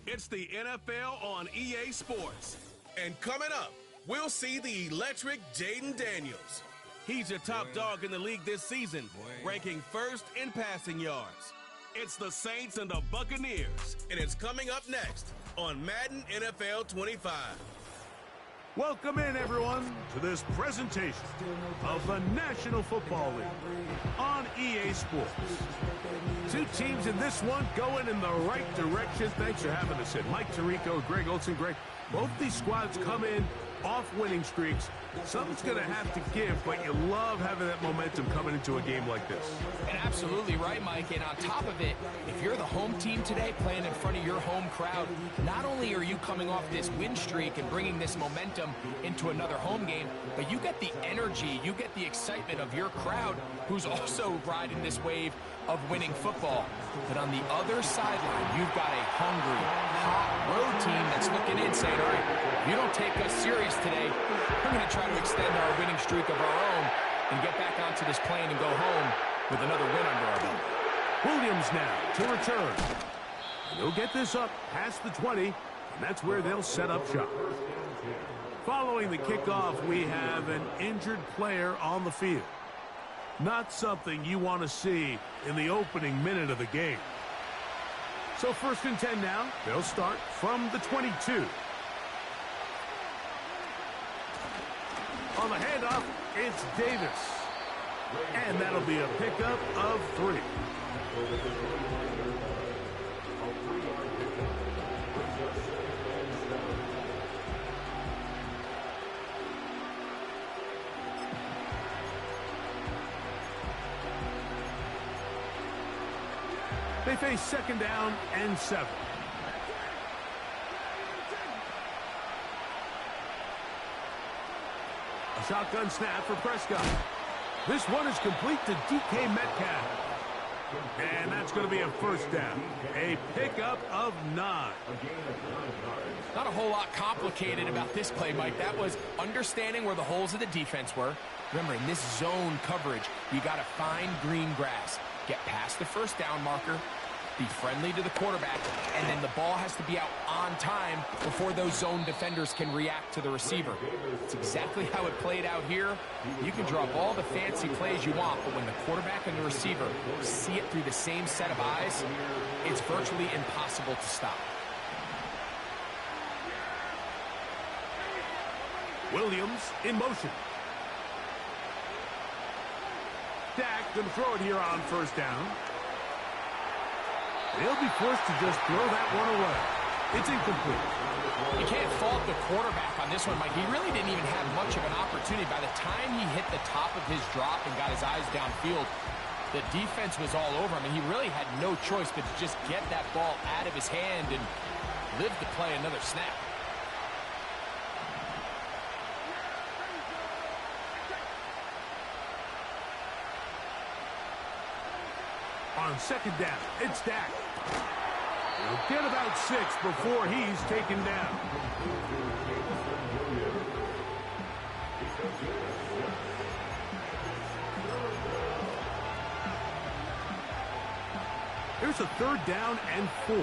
It's the NFL on EA Sports. And coming up, we'll see the electric Jaden Daniels. He's a top dog in the league this season, ranking first in passing yards. It's the Saints and the Buccaneers, and it's coming up next on Madden NFL 25. Welcome in, everyone, to this presentation of the National Football League on EA Sports. Two teams in this one going in the right direction. Thanks for having us in. Mike Tirico, Greg Olson. Greg, both these squads come in off winning streaks. Something's going to have to give, but you love having that momentum coming into a game like this. And absolutely right, Mike. And on top of it, if you're the home team today playing in front of your home crowd, not only are you coming off this win streak and bringing this momentum into another home game, but you get the energy, you get the excitement of your crowd who's also riding this wave of winning football. But on the other sideline, you've got a hungry, hot road team that's looking in saying, all right, if you don't take us serious today, we're going to try to extend our winning streak of our own and get back onto this plane and go home with another win under our belt. Williams now to return. And he'll get this up past the 20, and that's where they'll set up shop. Following the kickoff, we have an injured player on the field. Not something you want to see in the opening minute of the game. So 1st and 10 now. They'll start from the 22. On the handoff, it's Davis. And that'll be a pickup of 3. They face 2nd down and 7. A shotgun snap for Prescott. This one is complete to DK Metcalf. And that's going to be a 1st down. A pickup of 9. Not a whole lot complicated about this play, Mike. That was understanding where the holes of the defense were. Remember, in this zone coverage, you got to find green grass. Get past the 1st down marker, be friendly to the quarterback, and then the ball has to be out on time before those zone defenders can react to the receiver. It's exactly how it played out here. You can draw up all the fancy plays you want, but when the quarterback and the receiver see it through the same set of eyes, it's virtually impossible to stop. Williams in motion. Dak going to throw it here on 1st down. They'll be forced to just throw that one away. It's incomplete. You can't fault the quarterback on this one, Mike. He really didn't even have much of an opportunity. By the time he hit the top of his drop and got his eyes downfield, the defense was all over him, and he really had no choice but to just get that ball out of his hand and live to play another snap. On 2nd down, it's Dak. He'll get about 6 before he's taken down. Here's a 3rd down and 4.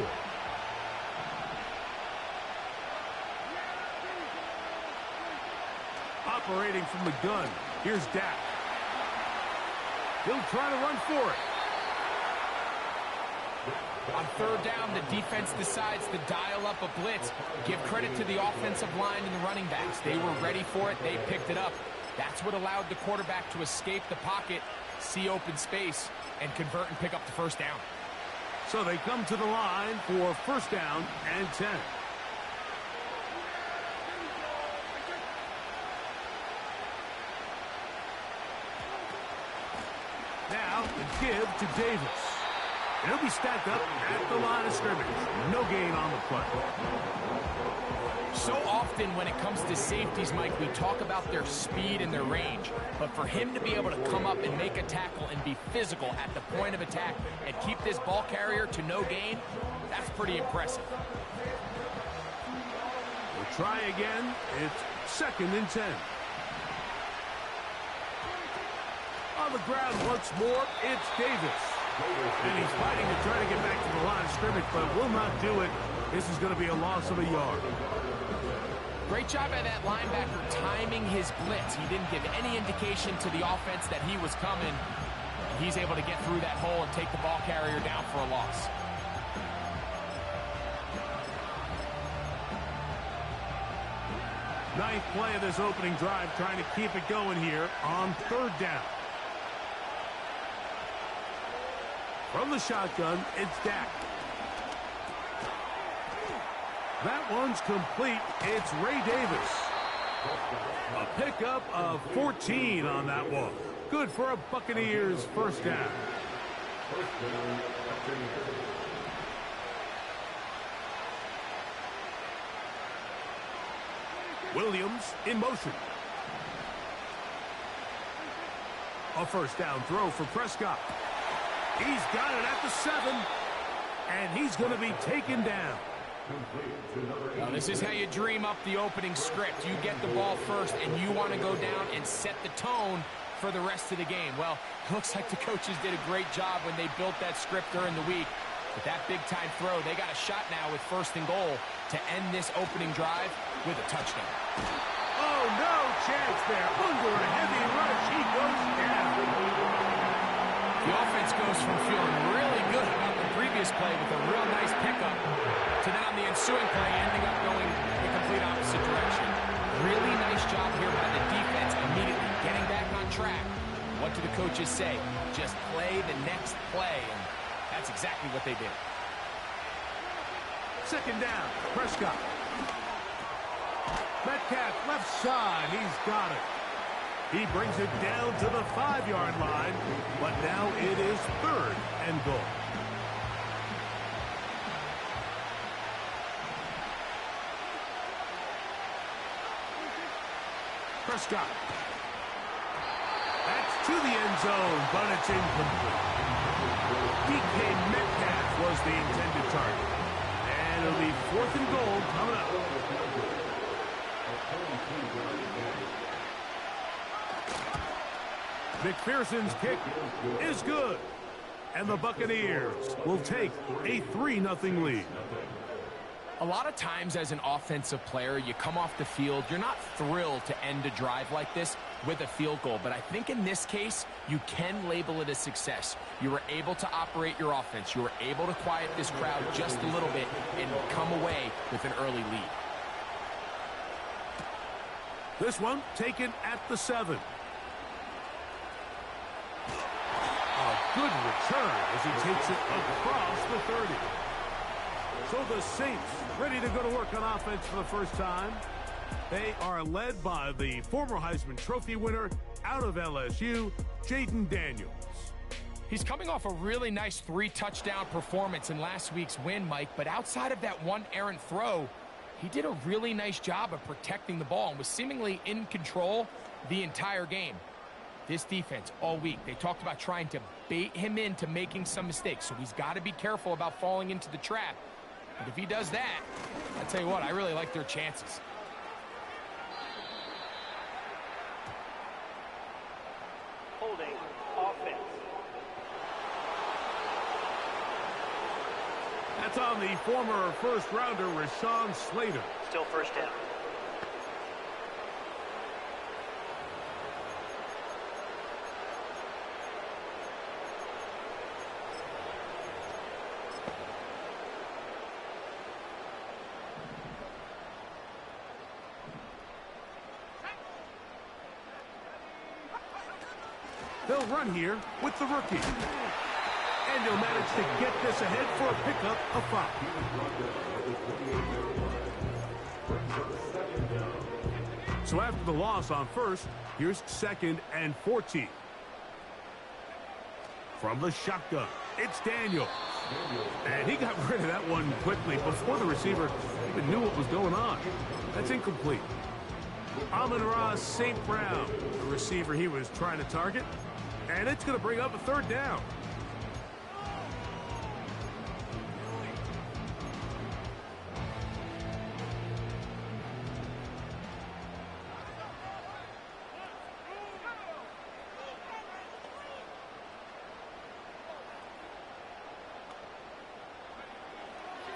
Operating from the gun, here's Dak. He'll try to run for it. On 3rd down, the defense decides to dial up a blitz. Give credit to the offensive line and the running backs. They were ready for it. They picked it up. That's what allowed the quarterback to escape the pocket, see open space, and convert and pick up the 1st down. So they come to the line for 1st down and 10. Now the give to Davis. He'll be stacked up at the line of scrimmage. No gain on the play. So often when it comes to safeties, Mike, we talk about their speed and their range. But for him to be able to come up and make a tackle and be physical at the point of attack and keep this ball carrier to no gain, that's pretty impressive. We'll try again. It's 2nd and 10. On the ground once more, it's Davis. And he's fighting to try to get back to the line of scrimmage, but will not do it. This is going to be a loss of a yard. Great job by that linebacker timing his blitz. He didn't give any indication to the offense that he was coming. He's able to get through that hole and take the ball carrier down for a loss. Ninth play of this opening drive, trying to keep it going here on third down. From the shotgun, it's Dak. That one's complete. It's Ray Davis. A pickup of 14 on that one. Good for a Buccaneers first down. Williams in motion. A first down throw for Prescott. He's got it at the 7, and he's going to be taken down. Now, this is how you dream up the opening script. You get the ball first, and you want to go down and set the tone for the rest of the game. Well, it looks like the coaches did a great job when they built that script during the week. But that big-time throw, they got a shot now with 1st and goal to end this opening drive with a touchdown. Oh, no chance there. Under a heavy rush, he goes down. The offense goes from feeling really good about the previous play with a real nice pickup to then on the ensuing play ending up going the complete opposite direction. Really nice job here by the defense immediately getting back on track. What do the coaches say? Just play the next play, and that's exactly what they did. Second down, Prescott. Metcalf left side, he's got it. He brings it down to the 5-yard line, but now it is 3rd and goal. Prescott. That's to the end zone, but it's incomplete. DK Metcalf was the intended target. And it'll be 4th and goal coming up. McPherson's kick is good. And the Buccaneers will take a 3-0 lead. A lot of times as an offensive player, you come off the field, you're not thrilled to end a drive like this with a field goal. But I think in this case, you can label it a success. You were able to operate your offense. You were able to quiet this crowd just a little bit and come away with an early lead. This one taken at the 7. A good return as he takes it across the 30. So the Saints ready to go to work on offense for the first time. They are led by the former Heisman Trophy winner out of LSU, Jaden Daniels. He's coming off a really nice 3-touchdown performance in last week's win, Mike, but outside of that one errant throw, he did a really nice job of protecting the ball and was seemingly in control the entire game. This defense all week, they talked about trying to bait him into making some mistakes, so he's got to be careful about falling into the trap. But if he does that, I'll tell you what, I really like their chances. Holding offense. That's on the former first-rounder, Rashawn Slater. Still first down. They'll run here with the rookie. And he'll manage to get this ahead for a pickup of 5. So after the loss on first, here's 2nd and 14. From the shotgun, it's Daniels. And he got rid of that one quickly before the receiver even knew what was going on. That's incomplete. Amon-Ra St. Brown, the receiver he was trying to target. And it's going to bring up a 3rd down.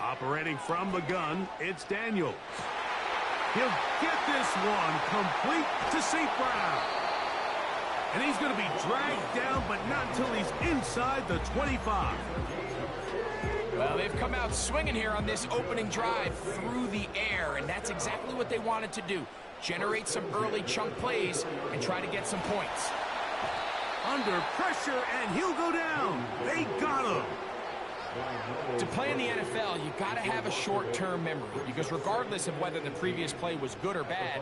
Operating from the gun, it's Daniels. He'll get this one complete to St. Brown. And he's going to be dragged down, but not until he's inside the 25. Well, they've come out swinging here on this opening drive through the air, and that's exactly what they wanted to do. Generate some early chunk plays and try to get some points. Under pressure, and he'll go down. They got him. To play in the NFL, you got to have a short-term memory, because regardless of whether the previous play was good or bad,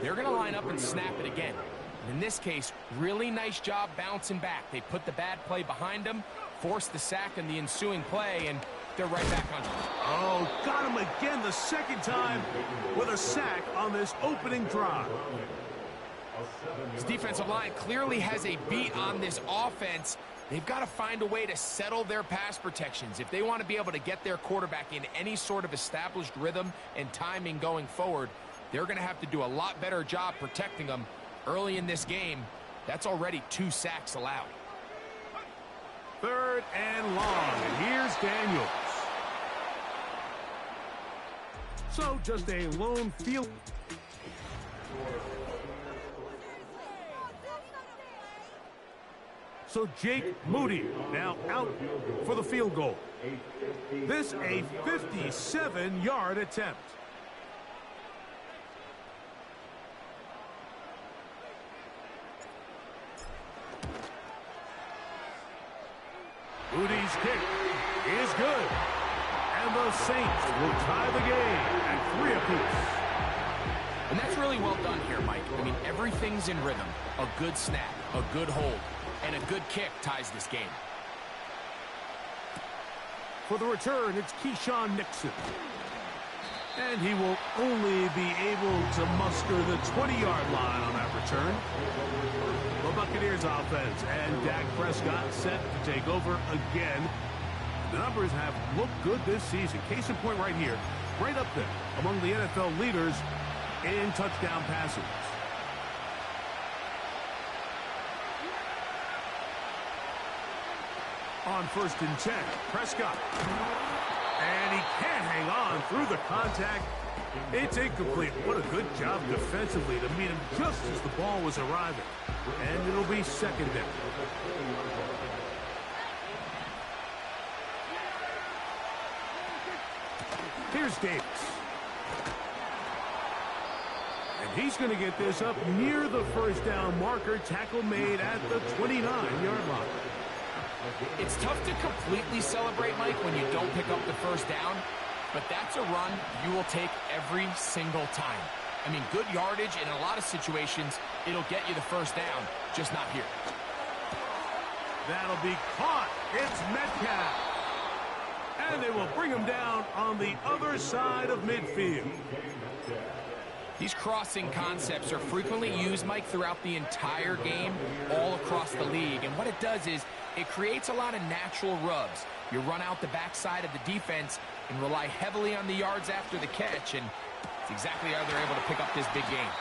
they're going to line up and snap it again. In this case, really nice job bouncing back. They put the bad play behind them, forced the sack in the ensuing play, and they're right back on track. Oh, got him again the second time with a sack on this opening drive. This defensive line clearly has a beat on this offense. They've got to find a way to settle their pass protections. If they want to be able to get their quarterback in any sort of established rhythm and timing going forward, they're going to have to do a lot better job protecting them. Early in this game, that's already 2 sacks allowed. 3rd and long, and here's Daniels. So just a lone field. So Jake Moody now out for the field goal. This a 57-yard attempt. Moody's kick is good. And the Saints will tie the game at 3 apiece. And that's really well done here, Mike. I mean, everything's in rhythm. A good snap, a good hold, and a good kick ties this game. For the return, it's Keyshawn Nixon. And he will only be able to muster the 20-yard line on that return. The Buccaneers offense and Dak Prescott set to take over again. The numbers have looked good this season. Case in point right here, right up there among the NFL leaders in touchdown passes. On 1st and 10, Prescott. And he can't hang on through the contact. It's incomplete. What a good job defensively to meet him just as the ball was arriving. And it'll be 2nd down. Here's Davis. And he's going to get this up near the 1st down marker. Tackle made at the 29-yard line. It's tough to completely celebrate, Mike, when you don't pick up the 1st down, but that's a run you will take every single time. I mean, good yardage in a lot of situations, it'll get you the 1st down, just not here. That'll be caught. It's Metcalf. And they will bring him down on the other side of midfield. These crossing concepts are frequently used, Mike, throughout the entire game, all across the league. And what it does is it creates a lot of natural rubs. You run out the backside of the defense and rely heavily on the yards after the catch, and it's exactly how they're able to pick up this big game.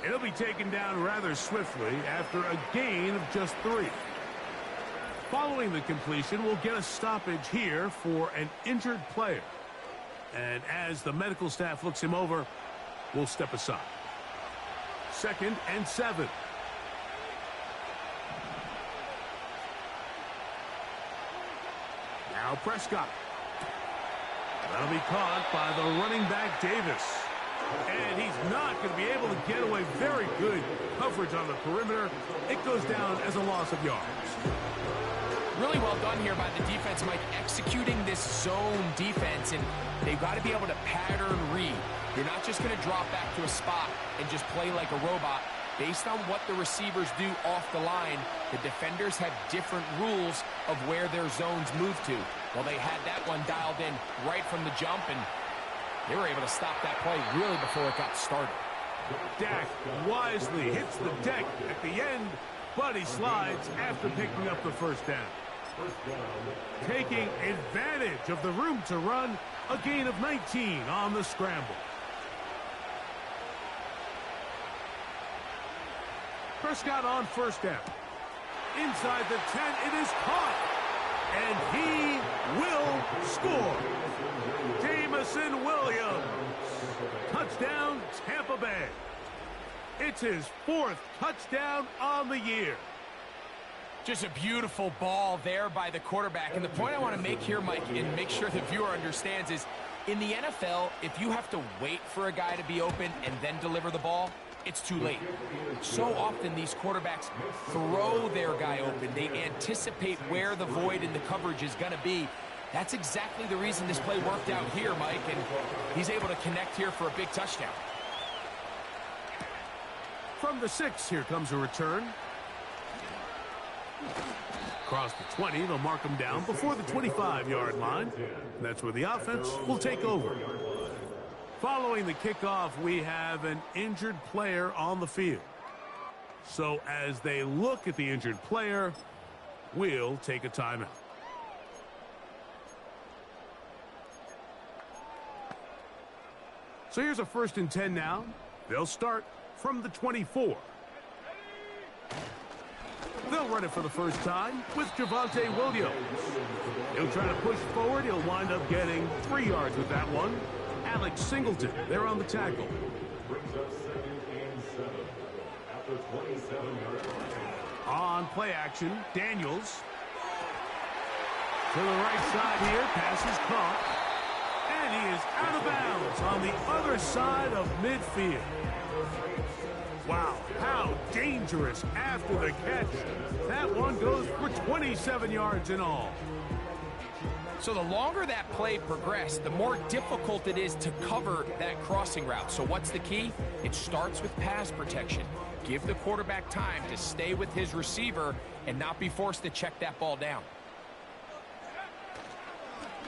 It'll be taken down rather swiftly after a gain of just 3. Following the completion, we'll get a stoppage here for an injured player. And as the medical staff looks him over, we'll step aside. 2nd and 7. Now Prescott. That'll be caught by the running back Davis. And he's not going to be able to get away. Very good coverage on the perimeter. It goes down as a loss of yards. Really well done here by the defense, Mike, executing this zone defense, and they've got to be able to pattern read. You're not just going to drop back to a spot and just play like a robot. Based on what the receivers do off the line, the defenders have different rules of where their zones move to. Well, they had that one dialed in right from the jump, and they were able to stop that play really before it got started. Dak wisely hits the deck at the end, but he slides after picking up the 1st down. Taking advantage of the room to run, a gain of 19 on the scramble. Prescott on 1st down. Inside the 10, it is caught. And he will score. Jameson Williams. Touchdown, Tampa Bay. It's his 4th touchdown on the year. Just a beautiful ball there by the quarterback. And the point I want to make here, Mike, and make sure the viewer understands is, in the NFL, if you have to wait for a guy to be open and then deliver the ball, it's too late. So often these quarterbacks throw their guy open. They anticipate where the void in the coverage is going to be. That's exactly the reason this play worked out here, Mike, and he's able to connect here for a big touchdown. From the 6, here comes a return. Across the 20, they'll mark him down before the 25-yard line. That's where the offense will take over. Following the kickoff, we have an injured player on the field. So as they look at the injured player, we'll take a timeout. So here's a 1st and 10 now. They'll start from the 24. They'll run it for the first time with Javonte Williams. He'll try to push forward. He'll wind up getting 3 yards with that one. Alex Singleton, they're on the tackle. On play action, Daniels. To the right side here, pass is caught. And he is out of bounds on the other side of midfield. Wow, how dangerous after the catch. That one goes for 27 yards in all. So the longer that play progressed, the more difficult it is to cover that crossing route. So what's the key? It starts with pass protection. Give the quarterback time to stay with his receiver and not be forced to check that ball down.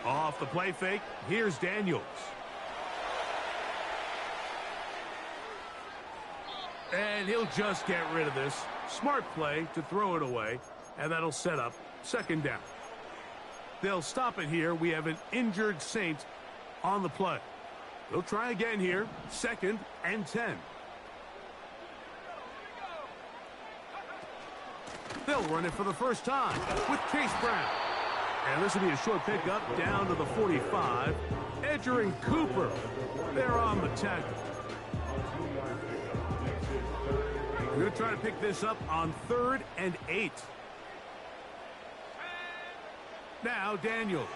Off the play fake, here's Daniels. And he'll just get rid of this. Smart play to throw it away, and that'll set up 2nd down. They'll stop it here. We have an injured Saint on the play. They'll try again here, 2nd and 10. They'll run it for the first time with Chase Brown. And this will be a short pickup down to the 45. Edger and Cooper, they're on the tackle. We're going to try to pick this up on 3rd and 8. Now Daniels.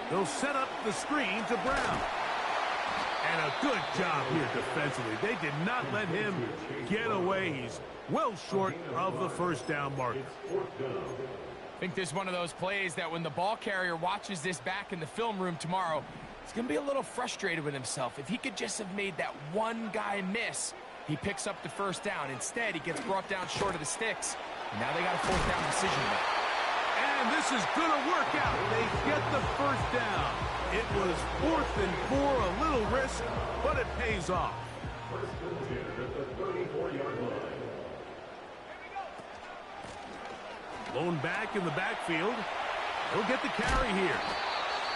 They'll set up the screen to Brown. And a good job here defensively. They did not let him get away. He's well short of the 1st down marker. I think this is one of those plays that when the ball carrier watches this back in the film room tomorrow, he's going to be a little frustrated with himself. If he could just have made that one guy miss, he picks up the 1st down. Instead, he gets brought down short of the sticks. Now they got a 4th down decision to make. And this is going to work out. They get the 1st down. It was 4th and 4, a little risk, but it pays off. Blown back in the backfield. He'll get the carry here.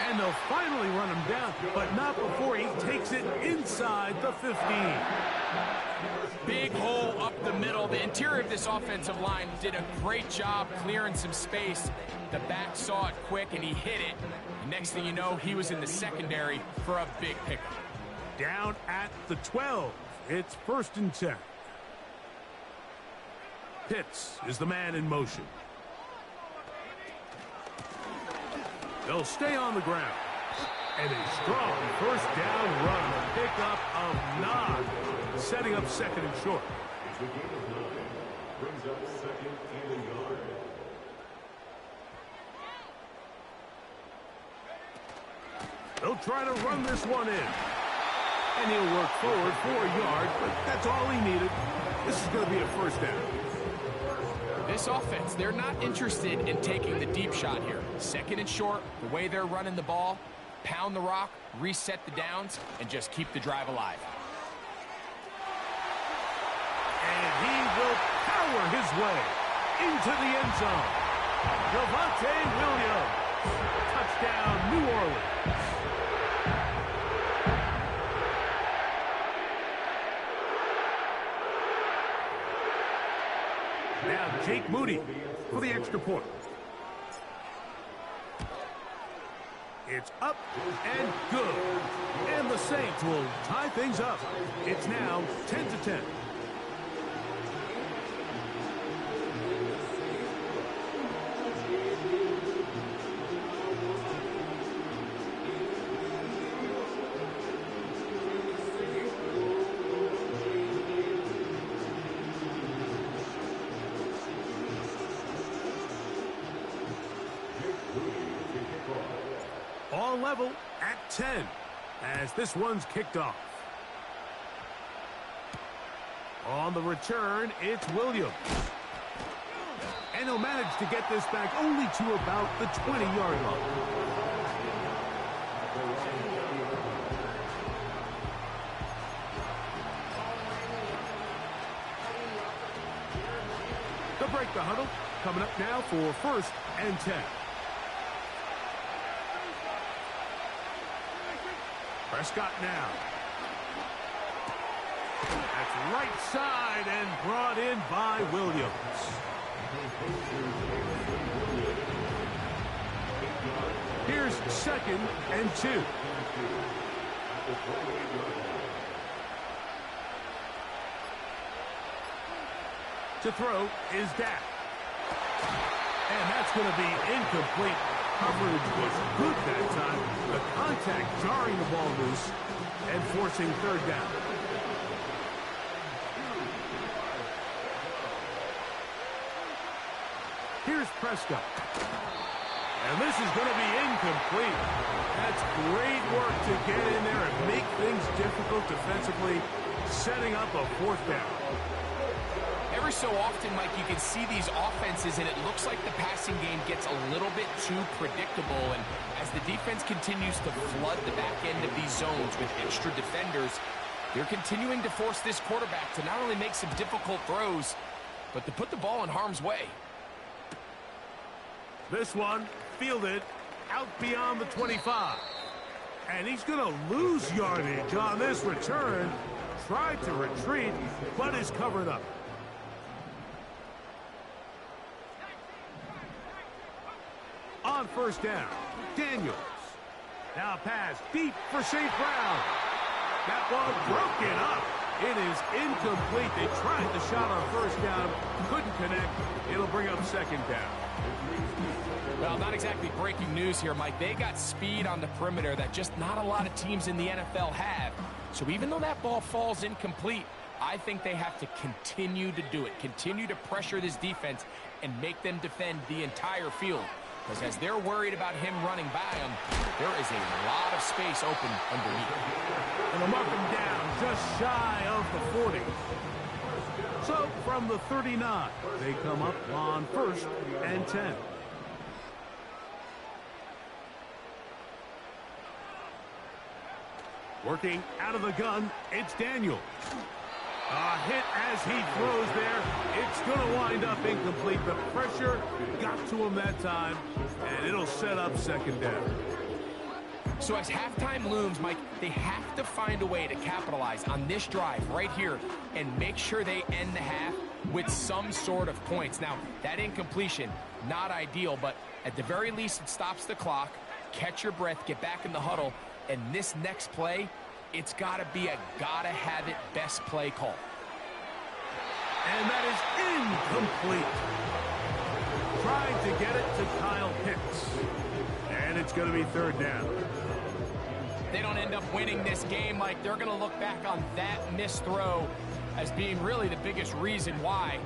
And they'll finally run him down, but not before he takes it inside the 15. Big hole up the middle. The interior of this offensive line did a great job clearing some space. The back saw it quick, and he hit it. The next thing you know, he was in the secondary for a big pickup. Down at the 12. It's 1st and 10. Pitts is the man in motion. They'll stay on the ground. And a strong 1st down run. A pickup of 9. Setting up 2nd and short. Brings up 2nd and a yard. They'll try to run this one in. And he'll work forward for a yard, but that's all he needed. This is going to be a 1st down. This offense, they're not interested in taking the deep shot here. 2nd and short, the way they're running the ball, pound the rock, reset the downs, and just keep the drive alive. And he will power his way into the end zone. Javonte Williams. Touchdown, New Orleans. Now Jake Moody for the extra point. It's up and good. And the Saints will tie things up. It's now 10-10. All level at 10 as this one's kicked off. On the return, it's Williams. And he'll manage to get this back only to about the 20-yard line. They'll break the huddle. Coming up now for 1st and 10. Prescott now. That's right side and brought in by Williams. Here's 2nd and 2. To throw is Dak. And that's going to be incomplete. Coverage was good that time. The contact jarring the ball loose and forcing 3rd down. Here's Prescott. And this is going to be incomplete. That's great work to get in there and make things difficult defensively, setting up a 4th down. Every so often, Mike, you can see these offenses, and it looks like the passing game gets a little bit too predictable. And as the defense continues to flood the back end of these zones with extra defenders, they're continuing to force this quarterback to not only make some difficult throws, but to put the ball in harm's way. This one fielded out beyond the 25. And he's going to lose yardage on this return. Tried to retreat, but is covered up. On 1st down, Daniels. Now pass deep for St. Brown. That ball broken up. It is incomplete. They tried the shot on 1st down, couldn't connect. It'll bring up 2nd down. Well, not exactly breaking news here, Mike. They got speed on the perimeter that just not a lot of teams in the NFL have. So even though that ball falls incomplete, I think they have to continue to do it, continue to pressure this defense and make them defend the entire field. Because as they're worried about him running by them, there is a lot of space open underneath. And they'll mark him down just shy of the 40. So from the 39, they come up on 1st and 10. Working out of the gun, it's Daniels. A hit as he throws there. It's going to wind up incomplete. The pressure got to him that time, and it'll set up 2nd down. So as halftime looms, Mike, they have to find a way to capitalize on this drive right here and make sure they end the half with some sort of points. Now, that incompletion, not ideal, but at the very least it stops the clock. Catch your breath, get back in the huddle, and this next play, it's got to be a gotta-have-it best play call. And that is incomplete. Trying to get it to Kyle Pitts. And it's going to be 3rd down. They don't end up winning this game, Mike. They're going to look back on that missed throw as being really the biggest reason why.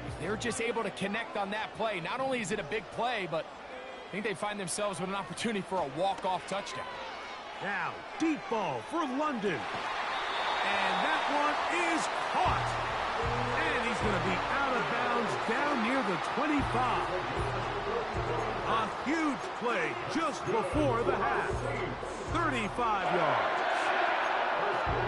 If they're just able to connect on that play, not only is it a big play, but I think they find themselves with an opportunity for a walk-off touchdown. Now, deep ball for London. And that one is caught. And he's going to be out of bounds down near the 25. A huge play just before the half. 35 yards.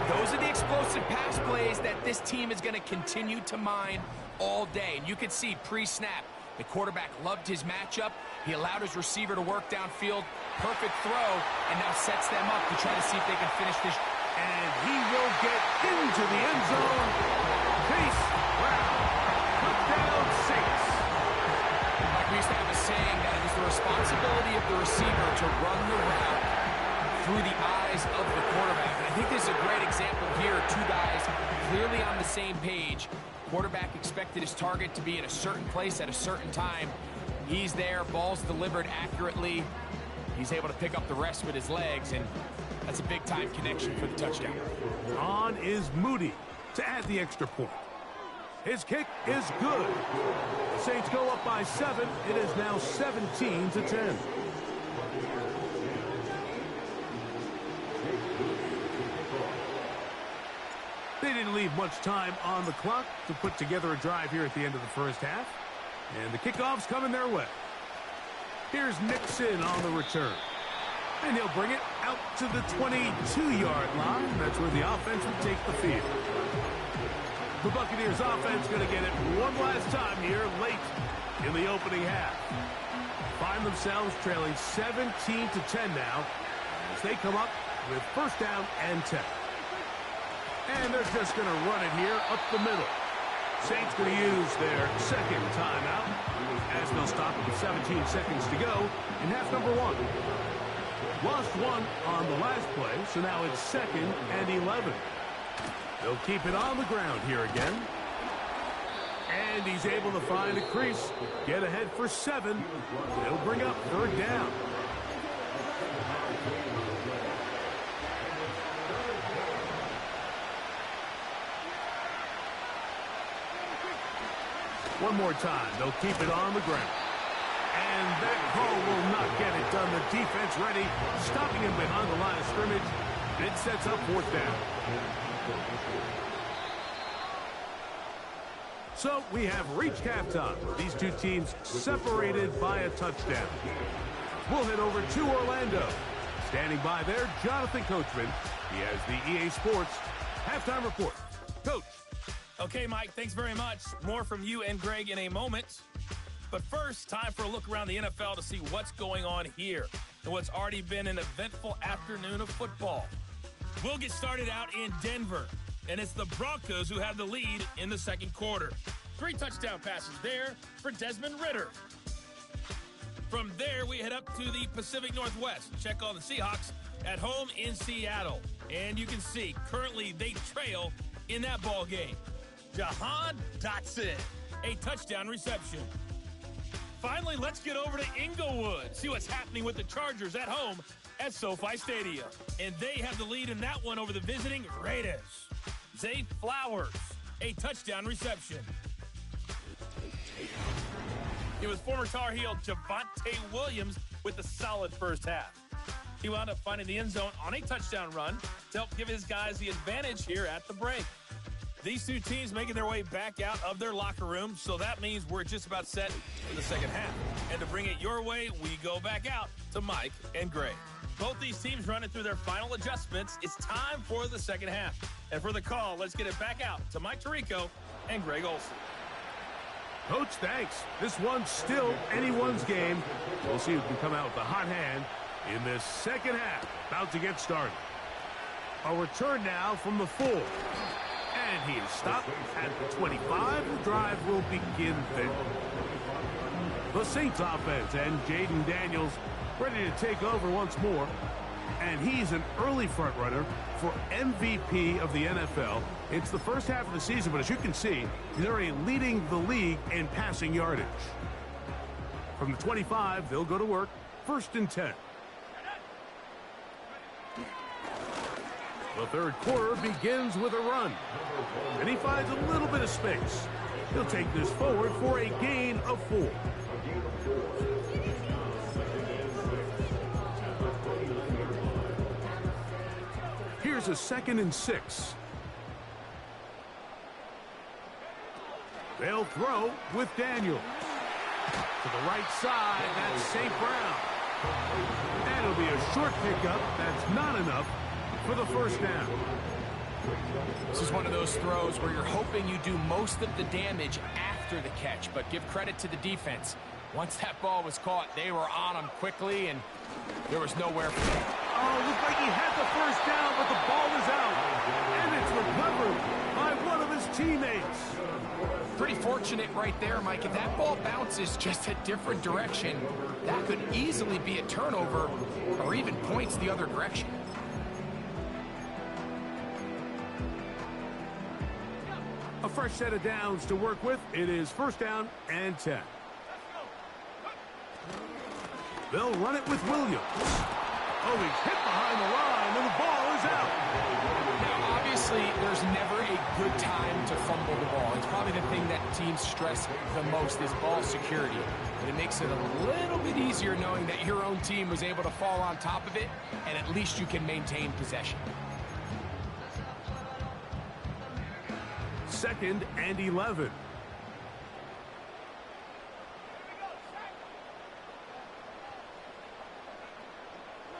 Those are the explosive pass plays that this team is going to continue to mine all day. And you can see pre-snap, the quarterback loved his matchup. He allowed his receiver to work downfield. Perfect throw, and now sets them up to try to see if they can finish this. And he will get into the end zone. Chase Brown. Put down 6. Like we used to have a saying that it was the responsibility of the receiver to run the route through the eyes of the quarterback. And I think this is a great example here. Two guys clearly on the same page. Quarterback expected his target to be in a certain place at a certain time. He's there, ball's delivered accurately. He's able to pick up the rest with his legs, and that's a big-time connection for the touchdown. On is Moody to add the extra point. His kick is good. The Saints go up by 7. It is now 17-10. They didn't leave much time on the clock to put together a drive here at the end of the first half. And the kickoff's coming their way. Here's Nixon on the return. And he'll bring it out to the 22-yard line. That's where the offense will take the field. The Buccaneers offense going to get it one last time here late in the opening half. Find themselves trailing 17-10 now as they come up with first down and 10. And they're just going to run it here up the middle. Saints going to use their second timeout as they'll stop with 17 seconds to go in half number 1. Lost one on the last play, so now it's 2nd and 11. They'll keep it on the ground here again. And he's able to find a crease. Get ahead for 7. They'll bring up third down. One more time. They'll keep it on the ground. And that call will not get it done. The defense ready, stopping him behind the line of scrimmage. It sets up fourth down. So we have reached halftime. These two teams separated by a touchdown. We'll head over to Orlando. Standing by there, Jonathan Coachman. He has the EA Sports halftime report. Coach. Okay, Mike, thanks very much. More from you and Greg in a moment. But first, time for a look around the NFL to see what's going on here and what's already been an eventful afternoon of football. We'll get started out in Denver, and it's the Broncos who have the lead in the second quarter. 3 touchdown passes there for Desmond Ridder. From there, we head up to the Pacific Northwest. Check on the Seahawks at home in Seattle. And you can see, currently they trail in that ball game. Jawn Dotson, a touchdown reception. Finally, let's get over to Inglewood. See what's happening with the Chargers at home at SoFi Stadium. And they have the lead in that one over the visiting Raiders. Zay Flowers, a touchdown reception. It was former Tar Heel Javonte Williams with a solid first half. He wound up finding the end zone on a touchdown run to help give his guys the advantage here at the break. These two teams making their way back out of their locker room, so that means we're just about set for the second half. And to bring it your way, we go back out to Mike and Greg. Both these teams running through their final adjustments. It's time for the second half. And for the call, let's get it back out to Mike Tirico and Greg Olson. Coach, thanks. This one's still anyone's game. We'll see who can come out with a hot hand in this second half. About to get started. A return now from the 4. And he is stopped at the 25. The drive will begin there. The Saints offense and Jaden Daniels ready to take over once more. And he's an early front runner for MVP of the NFL. It's the first half of the season, but as you can see, he's already leading the league in passing yardage. From the 25, they'll go to work. 1st and 10. The third quarter begins with a run. And he finds a little bit of space. He'll take this forward for a gain of 4. Here's a 2nd and 6. They'll throw with Daniel. To the right side, that's St. Brown. And it'll be a short pickup. That's not enough for the first down. This is one of those throws where you're hoping you do most of the damage after the catch, but give credit to the defense. Once that ball was caught, they were on him quickly, and there was nowhere for him. Oh, looked like he had the first down, but the ball is out. And it's recovered by one of his teammates. pretty fortunate right there, Mike. If that ball bounces just a different direction, that could easily be a turnover or even points the other direction. A fresh set of downs to work with. It is first down and 10. They'll run it with Williams. Oh, he's hit behind the line, and the ball is out. Now, obviously, there's never a good time to fumble the ball. It's probably the thing that teams stress the most is ball security. But it makes it a little bit easier knowing that your own team was able to fall on top of it, and at least you can maintain possession. 2nd and 11.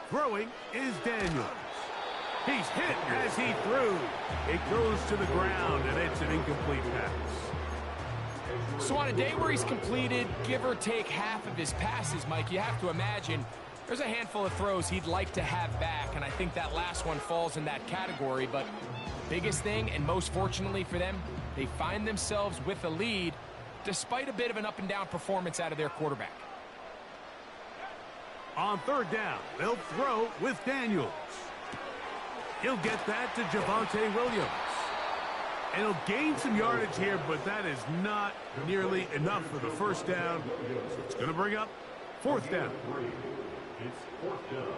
Throwing is Daniels. He's hit as he threw. It goes to the ground, and it's an incomplete pass. So on a day where he's completed, give or take half of his passes, Mike, you have to imagine there's a handful of throws he'd like to have back, and I think that last one falls in that category. But the biggest thing, and most fortunately for them, they find themselves with a lead despite a bit of an up-and-down performance out of their quarterback. On 3rd down, they'll throw with Daniels. He'll get that to Javonte Williams. And he'll gain some yardage here, but that is not nearly enough for the first down. So it's going to bring up 4th down. It's 4th down.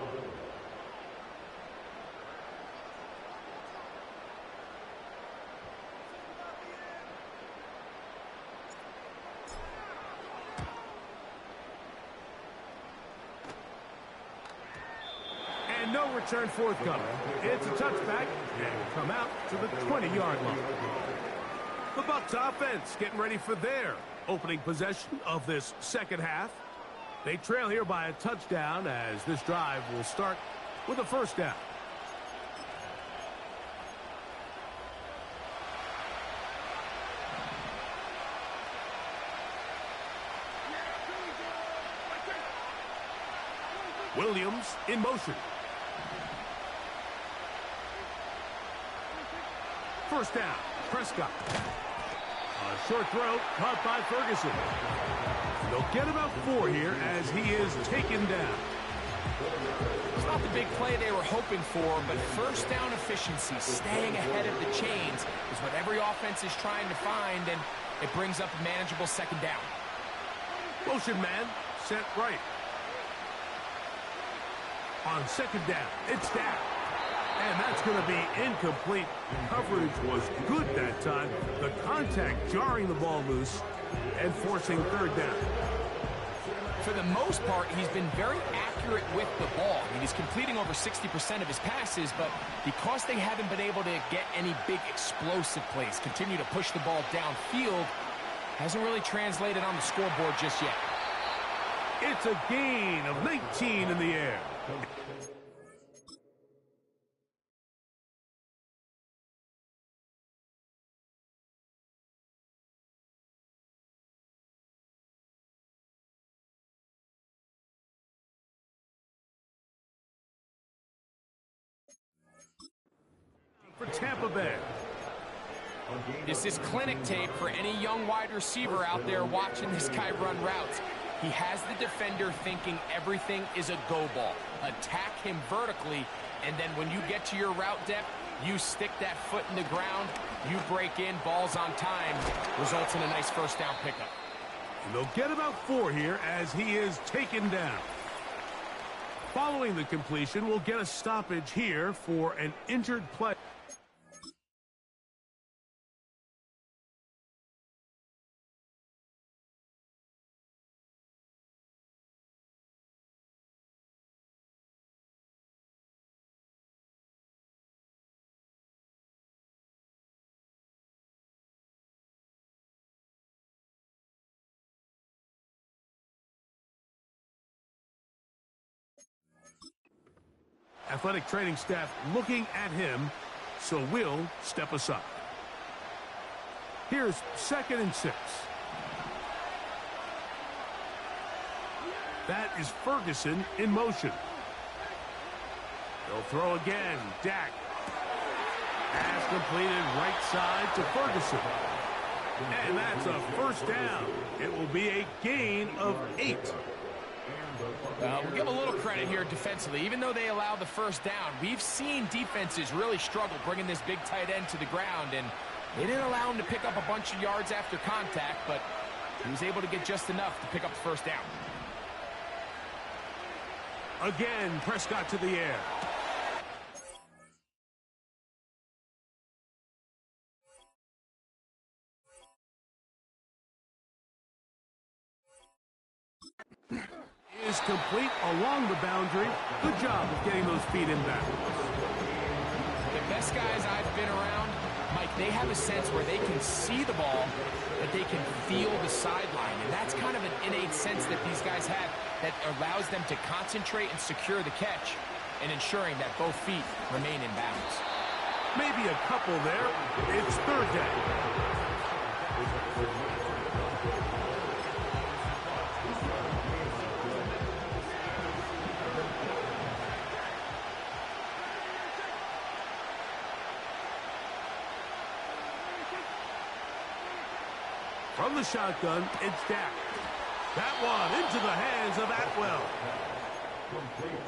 No return forthcoming. It's a touchback and come out to the 20-yard line. The Bucs offense getting ready for their opening possession of this second half. They trail here by a touchdown as this drive will start with a first down. Williams in motion. First down, Prescott. A short throw caught by Ferguson. They'll get about 4 here as he is taken down. It's not the big play they were hoping for, but first down efficiency, staying ahead of the chains, is what every offense is trying to find, and it brings up a manageable second down. Motion man, set right. On 2nd down, it's down. And that's going to be incomplete. Coverage was good that time. The contact jarring the ball loose and forcing 3rd down. For the most part, he's been very accurate with the ball. I mean, he's completing over 60% of his passes, but because they haven't been able to get any big explosive plays, continue to push the ball downfield, hasn't really translated on the scoreboard just yet. It's a gain of 19 in the air. For Tampa Bay. This is clinic tape for any young wide receiver out there watching this guy run routes. He has the defender thinking everything is a go ball. Attack him vertically, and then when you get to your route depth, you stick that foot in the ground, you break in, balls on time, results in a nice first down pickup. And they'll get about 4 here as he is taken down. Following the completion, we'll get a stoppage here for an injured player. Athletic training staff looking at him, so we'll step aside. Here's 2nd and 6. That is Ferguson in motion. They'll throw again. Dak. Pass completed right side to Ferguson. And that's a first down. It will be a gain of 8. We'll give a little credit here defensively. Even though they allow the first down, we've seen defenses really struggle bringing this big tight end to the ground, and they didn't allow him to pick up a bunch of yards after contact, but he was able to get just enough to pick up the first down. Again, Prescott to the air. Is complete along the boundary. Good job of getting those feet in bounds. The best guys I've been around, Mike, they have a sense where they can see the ball, but they can feel the sideline. And that's kind of an innate sense that these guys have that allows them to concentrate and secure the catch and ensuring that both feet remain in bounds. Maybe a couple there. It's third down. From the shotgun, it's Dak. That one into the hands of Atwell.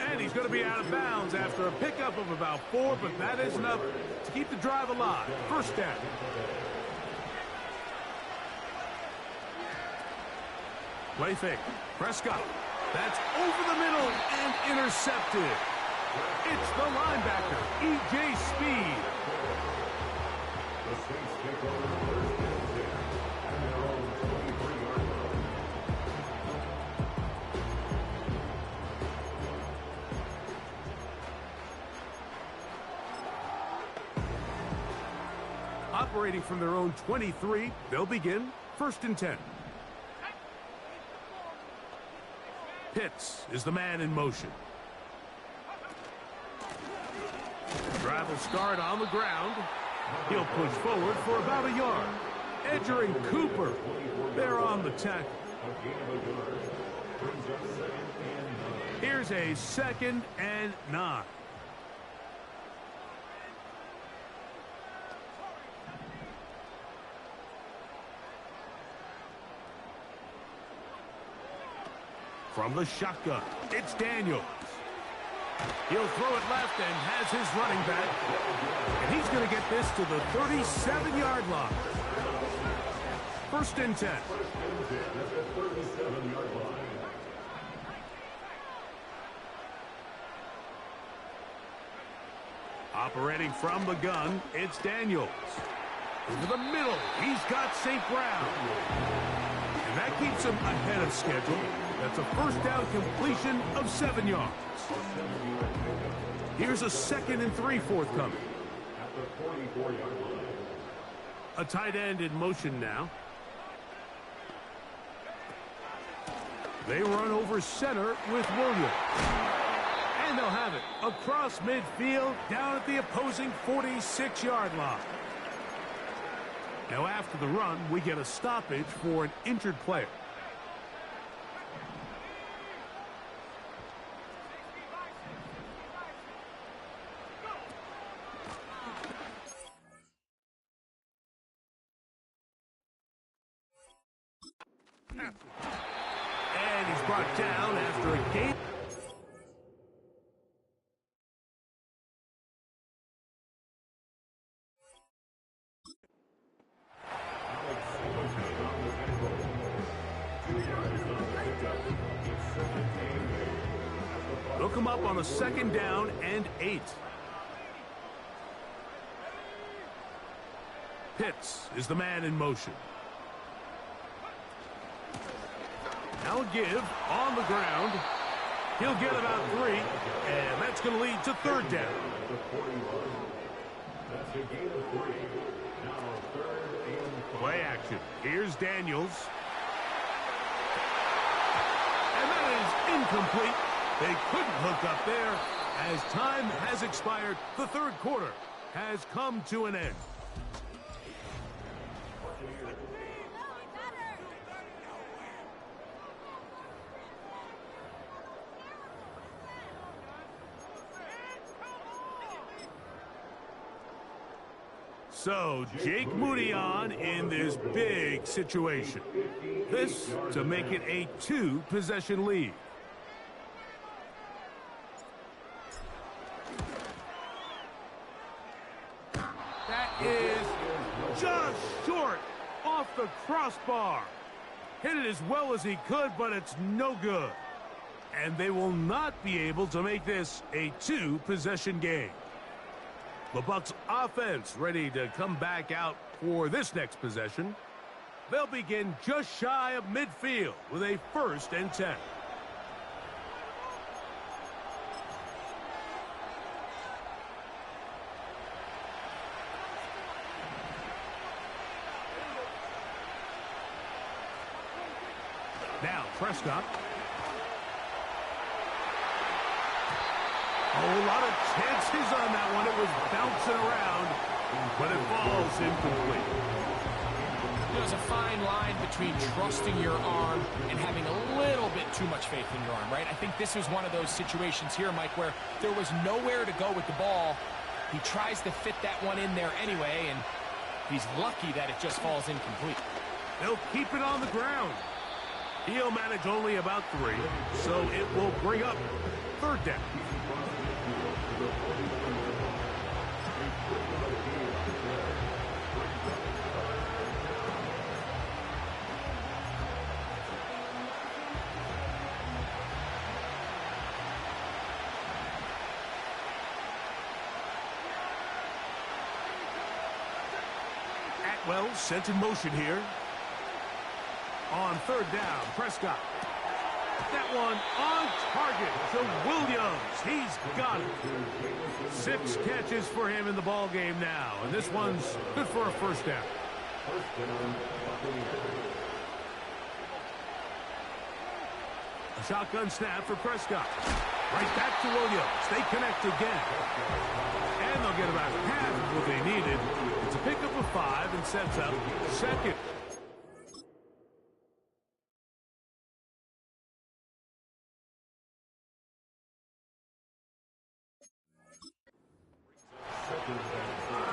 And he's going to be out of bounds after a pickup of about 4, but that is enough to keep the drive alive. First down. Play fake. Prescott. That's over the middle and intercepted. It's the linebacker, E.J. Speed. The Saints take over first and 10 and their own 23-yard line. Operating from their own 23, they'll begin first and 10. Pitts is the man in motion. Drive will start on the ground. He'll push forward for about a yard. Edger and Cooper, they're on the tackle. Here's a 2nd and 9. From the shotgun, it's Daniels. He'll throw it left and has his running back. And he's going to get this to the 37-yard line. First and 10. Operating from the gun, it's Daniels. Over the middle, he's got St. Brown. And that keeps him ahead of schedule. That's a first down completion of 7 yards. Here's a 2nd and 3 forthcoming. A tight end in motion now. They run over center with Williams. And they'll have it across midfield down at the opposing 46-yard line. Now after the run, we get a stoppage for an injured player. And he's brought down after a game. They'll come up on a 2nd down and 8. Pitts is the man in motion. Now give on the ground. He'll get about 3, and that's going to lead to 3rd down. Play action. Here's Daniels. And that is incomplete. They couldn't hook up there. As time has expired, the 3rd quarter has come to an end. So, Jake Moody on in this big situation. This to make it a 2-possession lead. That is just short off the crossbar. Hit it as well as he could, but it's no good. And they will not be able to make this a 2-possession game. The Bucs offense ready to come back out for this next possession. They'll begin just shy of midfield with a 1st and 10. Now Prescott. Oh, a lot of chances on that one. It was bouncing around, but it falls incomplete. There's a fine line between trusting your arm and having a little bit too much faith in your arm, right? I think this was one of those situations here, Mike, where there was nowhere to go with the ball. He tries to fit that one in there anyway, and he's lucky that it just falls incomplete. They'll keep it on the ground. He'll manage only about 3, so it will bring up 3rd down. Atwell sent in motion here. On 3rd down, Prescott. That one on target to Williams. He's got it. 6 catches for him in the ball game now, and this one's good for a 1st down. A shotgun snap for Prescott. Right back to Williams. They connect again. And they'll get about half of what they needed. It's a pickup of 5 and sets up 2nd.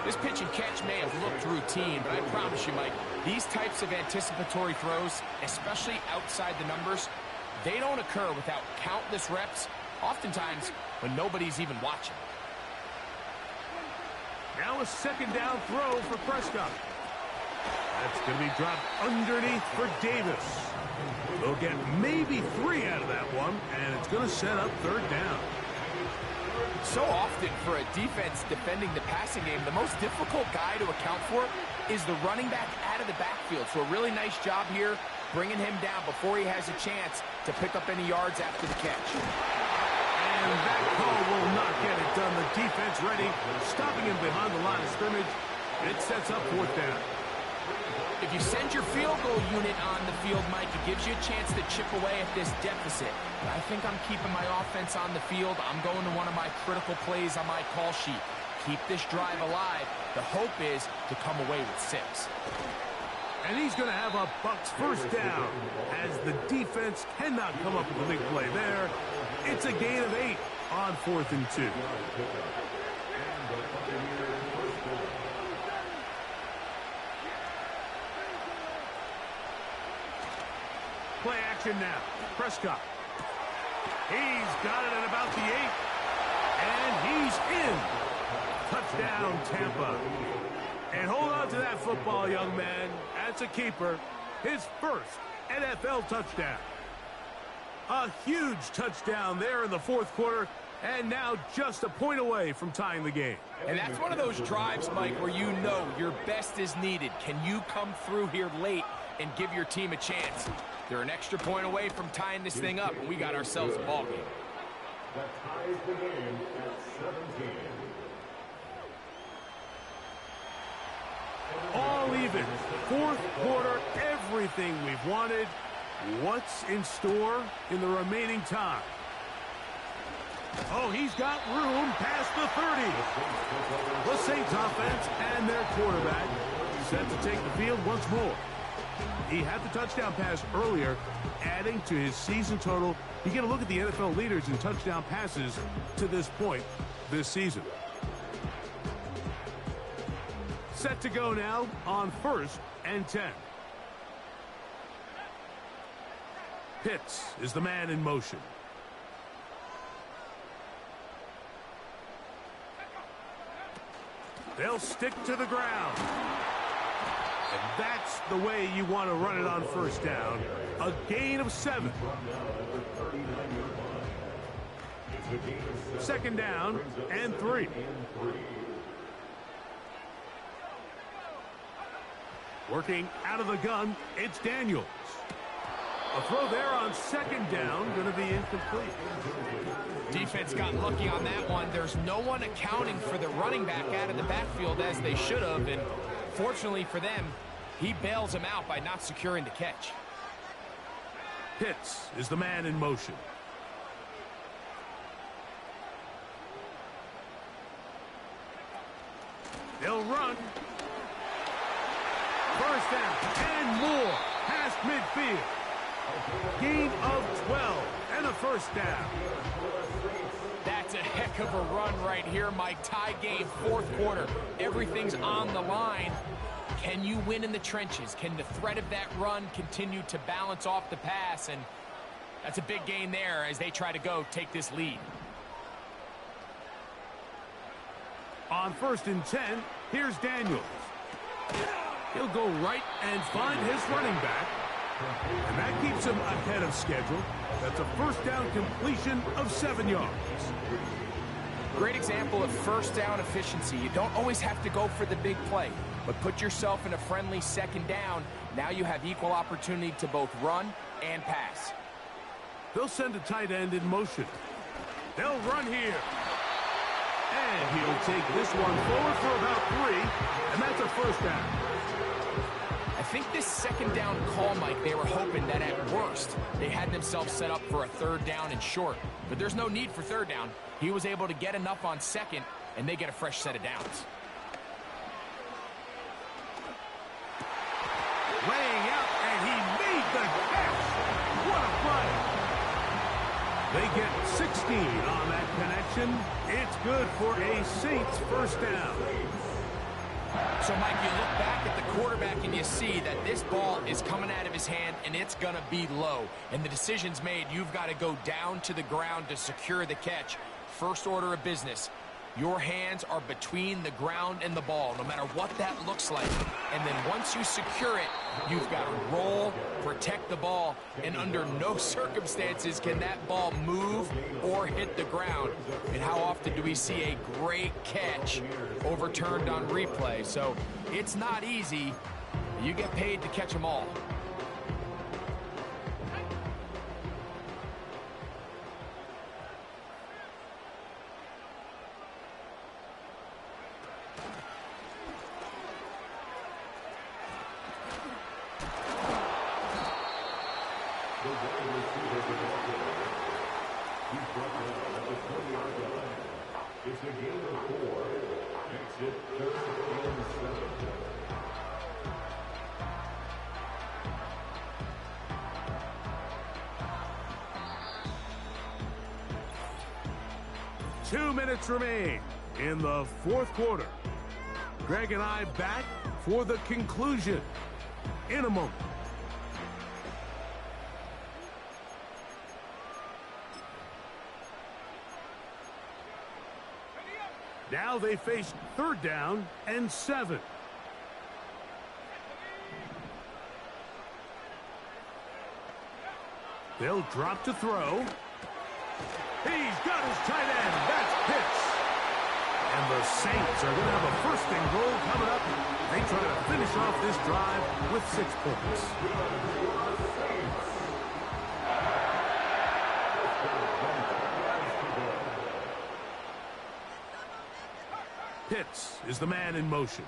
This pitch and catch may have looked routine, but I promise you, Mike, these types of anticipatory throws, especially outside the numbers, they don't occur without countless reps, oftentimes when nobody's even watching. Now a 2nd down throw for Prescott. That's going to be dropped underneath for Davis. They'll get maybe 3 out of that one, and it's going to set up 3rd down. So often for a defense defending the passing game, the most difficult guy to account for is the running back out of the backfield. So a really nice job here bringing him down before he has a chance to pick up any yards after the catch. And that call will not get it done. The defense ready, stopping him behind the line of scrimmage. It sets up 4th down. If you send your field goal unit on the field, Mike, it gives you a chance to chip away at this deficit. But I think I'm keeping my offense on the field. I'm going to one of my critical plays on my call sheet. Keep this drive alive. The hope is to come away with 6. And he's going to have a Bucs 1st down as the defense cannot come up with a big play there. It's a gain of 8 on 4th and 2. Play action now. Prescott. He's got it at about the 8. And he's in. Touchdown, Tampa. And hold on to that football, young man. That's a keeper. His 1st NFL touchdown. A huge touchdown there in the 4th quarter. And now just a point away from tying the game. And that's one of those drives, Mike, where you know your best is needed. Can you come through here late and give your team a chance? They're an extra point away from tying this thing up, and we got ourselves a ball game. That ties the game at 17. All even. 4th quarter, everything we've wanted. What's in store in the remaining time? Oh, he's got room past the 30. The Saints offense and their quarterback set to take the field once more. He had the touchdown pass earlier, adding to his season total. You get a look at the NFL leaders in touchdown passes to this point this season. Set to go now on 1st and 10. Pitts is the man in motion. They'll stick to the ground. And that's the way you want to run it on 1st down. A gain of 7. 2nd down and 3. Working out of the gun, it's Daniels. A throw there on 2nd down, going to be incomplete. Defense got lucky on that one. There's no one accounting for the running back out of the backfield as they should have, and fortunately for them, he bails him out by not securing the catch. Pitts is the man in motion. They'll run. 1st down and more past midfield. Gain of 12 and a 1st down. That's a heck of a run right here, Mike. Tie game, 4th quarter. Everything's on the line. Can you win in the trenches? Can the threat of that run continue to balance off the pass? And that's a big gain there as they try to take this lead. On 1st and 10, here's Daniels. He'll go right and find his running back. And that keeps him ahead of schedule. That's a 1st down completion of 7 yards. Great example of 1st down efficiency. You don't always have to go for the big play, but put yourself in a friendly 2nd down. Now you have equal opportunity to both run and pass. They'll send a tight end in motion. They'll run here. And he'll take this one forward for about 3, and that's a 1st down. I think this 2nd down call, Mike, they were hoping that at worst they had themselves set up for a 3rd down and short. But there's no need for 3rd down. He was able to get enough on 2nd, and they get a fresh set of downs. Laying out, and he made the catch. What a play. They get 16 on that connection. It's good for a Saints 1st down. So, Mike, you look back at the quarterback and you see that this ball is coming out of his hand and it's going to be low. And the decision's made. You've got to go down to the ground to secure the catch. First order of business. Your hands are between the ground and the ball, no matter what that looks like. And then once you secure it, you've got to roll, protect the ball, and under no circumstances can that ball move or hit the ground. And how often do we see a great catch overturned on replay? So it's not easy. You get paid to catch them all. It's a gain of 4. Makes it 3rd and 7. 2 minutes remain in the 4th quarter. Greg and I back for the conclusion in a moment. Now they face 3rd down and 7. They'll drop to throw. He's got his tight end. That's Pitts. And the Saints are going to have a 1st and goal coming up. They try to finish off this drive with 6 points. Pitts is the man in motion.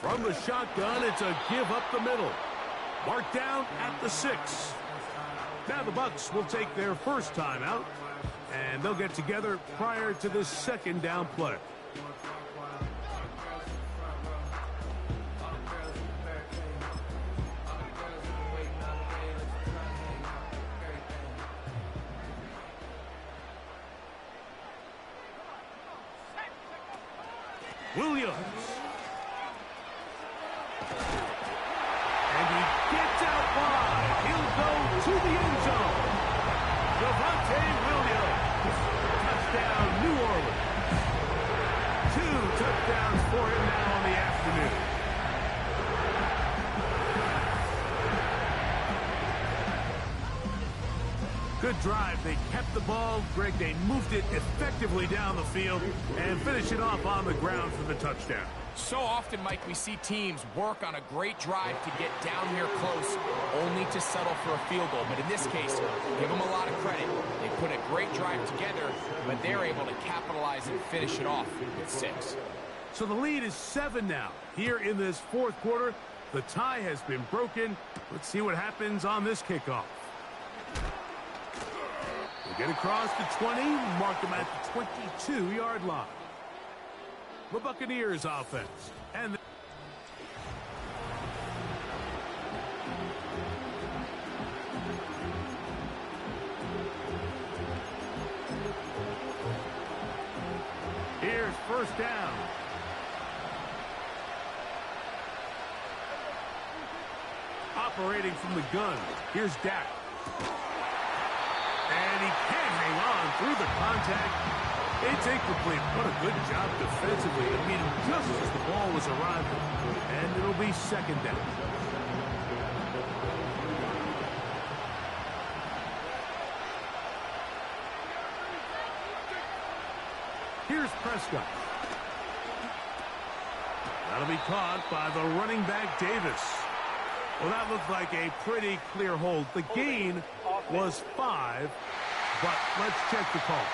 From the shotgun, it's a give up the middle. Marked down at the 6. Now the Bucs will take their first timeout and they'll get together prior to this second down play. Williams. And he gets out wide. He'll go to the end zone. Williams. Touchdown, New Orleans. 2 touchdowns for him now on the afternoon. Good drive. They kept the ball. Greg, they moved it effectively down the field and finish it off on the ground for the touchdown. So often, Mike, we see teams work on a great drive to get down here close, only to settle for a field goal. But in this case, give them a lot of credit. They put a great drive together, but they're able to capitalize and finish it off with 6. So the lead is 7 now. Here in this fourth quarter, the tie has been broken. Let's see what happens on this kickoff. They get across the 20, mark them at the 22-yard line. The Buccaneers offense. And here's first down. Operating from the gun. Here's Dak. And he can't hang on through the contact. It's incomplete. What a good job defensively to meet him just as the ball was arriving. And it'll be second down. Here's Prescott. That'll be caught by the running back, Davis. Well, that looked like a pretty clear hold. The gain was 5, but let's check the call.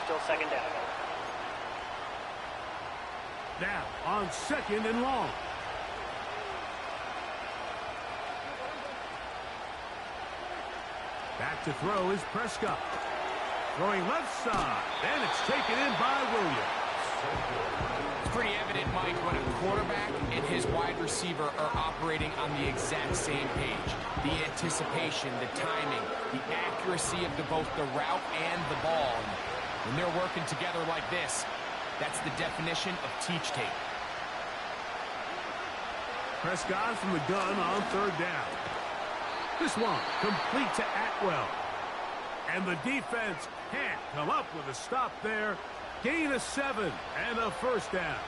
Still second down. Now on second and long. Back to throw is Prescott. Throwing left side, and it's taken in by Williams. It's pretty evident, Mike, when a quarterback and his wide receiver are operating on the exact same page. The anticipation, the timing, the accuracy of both the route and the ball. When they're working together like this, that's the definition of teach tape. Prescott from the gun on third down. This one complete to Atwell. And the defense can't come up with a stop there. Gain of 7 and a first down.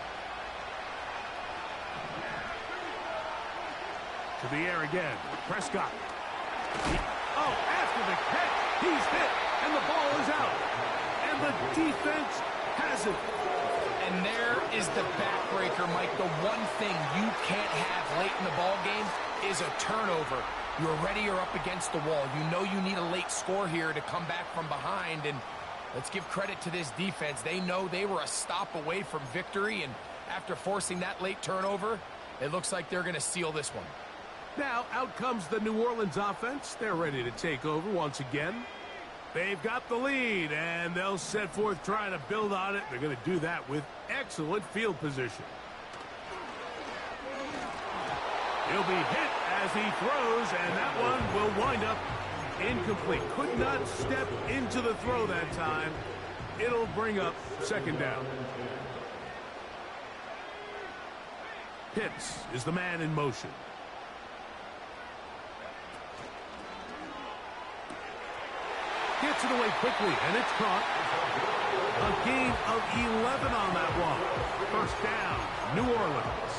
To the air again. Prescott. After the catch, he's hit, and the ball is out. And the defense has it. And there is the backbreaker, Mike. The one thing you can't have late in the ball game is a turnover. You're ready, you're up against the wall. You know you need a late score here to come back from behind, and let's give credit to this defense. They know they were a stop away from victory, and after forcing that late turnover, it looks like they're going to seal this one. Now, out comes the New Orleans offense. They're ready to take over once again. They've got the lead, and they'll set forth trying to build on it. They're going to do that with excellent field position. He'll be hit as he throws, and that one will wind up incomplete. Could not step into the throw that time. It'll bring up second down. Pitts is the man in motion. Gets it away quickly, and it's caught. A gain of 11 on that one. First down, New Orleans.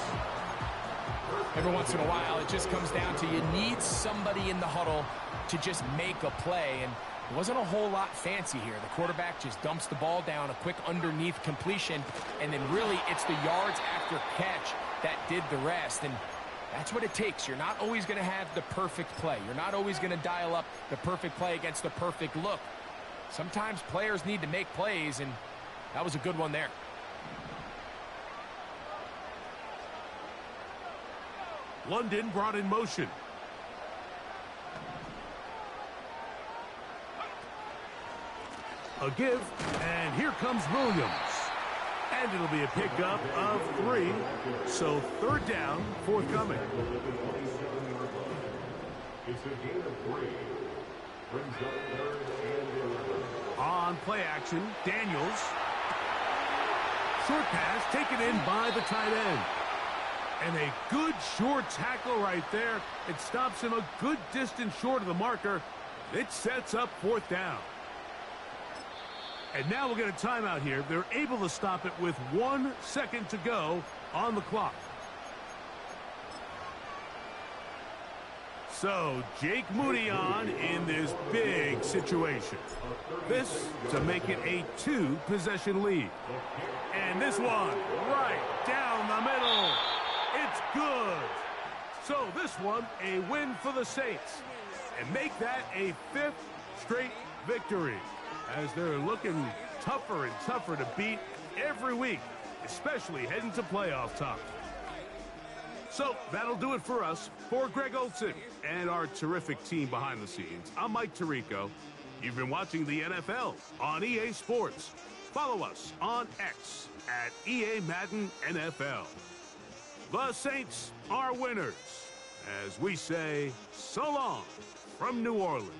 Every once in a while, it just comes down to you need somebody in the huddle to just make a play, and it wasn't a whole lot fancy here. The quarterback just dumps the ball down, a quick underneath completion, and then really it's the yards after catch that did the rest, and that's what it takes. You're not always going to have the perfect play. You're not always going to dial up the perfect play against the perfect look. Sometimes players need to make plays, and that was a good one there. London brought in motion. A give, and here comes Williams. And it'll be a pickup of 3, so third down forthcoming. It's a gain of 3. Brings up 3rd and 11. On play action, Daniels. Short pass taken in by the tight end. And a good short tackle right there. It stops him a good distance short of the marker. It sets up 4th down. And now we'll get a timeout here. They're able to stop it with 1 second to go on the clock. So, Jake Moody on in this big situation. This to make it a 2-possession lead. And this one right down the middle. It's good. So this one a win for the Saints. And make that a 5th straight victory, as they're looking tougher and tougher to beat every week, especially heading to playoff time. So that'll do it for us. For Greg Olson and our terrific team behind the scenes, I'm Mike Tirico. You've been watching the NFL on EA Sports. Follow us on X at EA-MADDEN NFL. The Saints are winners, as we say so long from New Orleans.